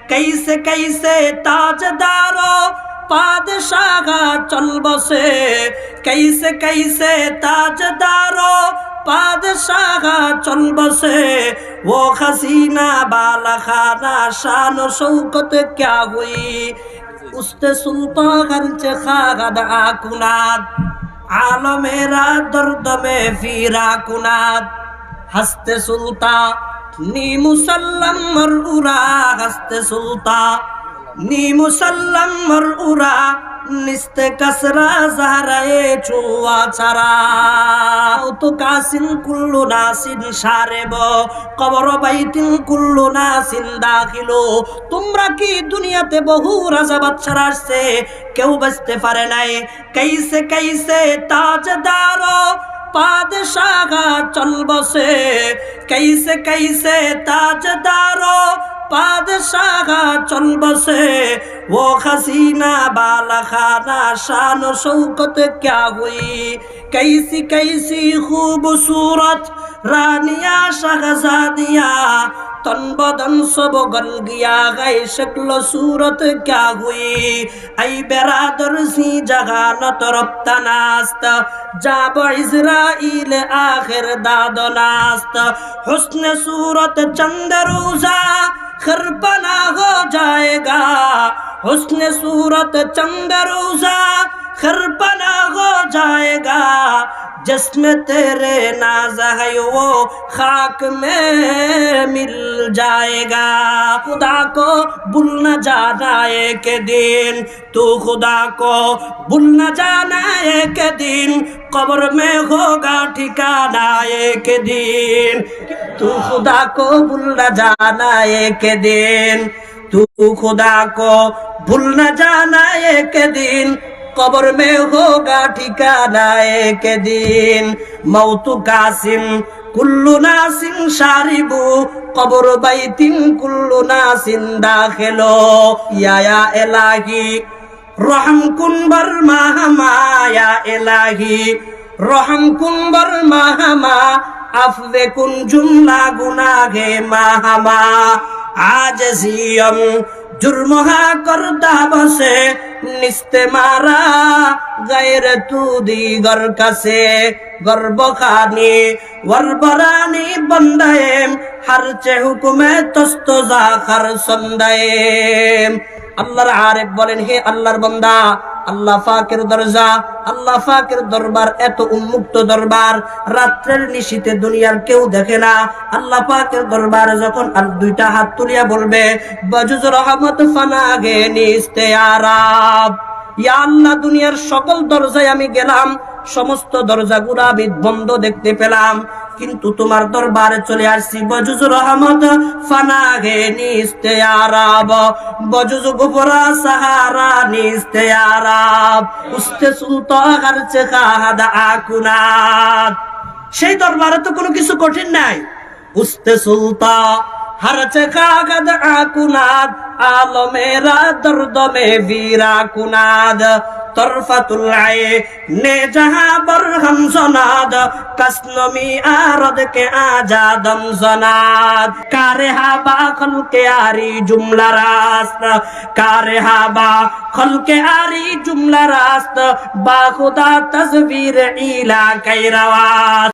कैसे कैसे ताजदारो पादशाह चल बसे, कैसे कैसे ताजदारो पादशाह चल बसे, वो हसीना बाला खाना शान शौकत क्या हुई, उस्ते सुल्तान चे खागद आकुनाद, आलमेरा दर्द में फीरा कुनाद, हस्ते सुल्तान नी मुसल्लम मरउरा, हस्ते सुल्तान नी मुसल्लम मरउरा, निस्ते कसरा ज़हराए चुआ छरा, तो कासिन कुल्लु नासिन शारेबो, कबर बैतिन कुल्लु नासिन दाखिलो। तुमरा की दुनियाते बहु राजा बादशाह आसছে কেউ বাঁচতে পারে নাই। कैसे कैसे ताजदारो पादशाह चल बसे, कैसे कैसे ताजदारो पादशाह चल बसे, वो हसीना बाला खाना शान शौकत क्या हुई, कैसी कैसी खूबसूरत रानिया शहजादिया, तन बदन सब गल गया गए शक्ल सूरत क्या हुई, ऐ बेरादर सी जहानत रब्तनास्त, जाब इज़राइल आखिर दादनास्त, हुस्न सूरत चंद रोजा खरपना हो जाएगा, हुस्न सूरत चंद रोजा खरपना हो जाएगा, जिसमें तेरे नाज है वो खाक में मिल जाएगा। खुदा को भूल न जाना एक दिन, तू खुदा को भूल न जाना एक दिन, कब्र में होगा ठिकाना एक दिन, तू खुदा को भूल न जाना एक दिन, तू खुदा को भूल न जाना एक दिन, कब्र में होगा ठिकाना एक दिन, मौत कासिम कुल्लु नासिन शारिबु, कब्र बैतिन कुल्लु नासिन दाखिलो, या इलाही रहम कुन बर माहमा, या इलाही रहम कुन बर माहमा, अफ़वे कुन जुमला गुनाहे माहमा, आजज़ियम जुर्महा करदा बसे, निस्ते मारा गैर तू दीगर कसे, गर्ब खानी वरबरानी बंदाएम, हर चे हुकुमे तस्तो जाखर संदाएम। আল্লাহর আরেফ বলেন, হে আল্লাহর বান্দা, আল্লাহ পাকের দরজা, আল্লাহ পাকের দরবার এত উন্মুক্ত দরবার, রাত্রের নিশীথে দুনিয়ার কেউ দেখে না। আল্লাহ পাকের দরবারে যখন আর দুইটা হাত তুলিয়া বলবে, বাজুজ রহমত ফানাগে নিস্তে আরাব, ইয়া আল্লাহ, দুনিয়ার সকল দরজায় আমি গেলাম, সমস্ত দরজাগুলো আমি বন্ধ দেখতে পেলাম, কিন্তু তোমার দরবারে চলে আসছি, বজুজ রহমত ফানাগে নিস্তে আরাব, বজুজ গুফরা সাহারা নিস্তে আরাব, উস্তে সুলতান চে খাহাদ আকুনাত। সেই দরবারে তো কোনো কিছু কঠিন নাই। উস্তে সুলতান हर चकागद आकुनाद, आलमेरा दर्द में वीरा कुनाद, तरफतुल ने जहां पर हम सनाद, कसनमी आरद के आजादम सनाद, कारे हाबा खल के आरी जुमला रास्त, कारे हाबा खल के आरी जुमला रास्त, बाखुदा तस्वीर इला कैरवात।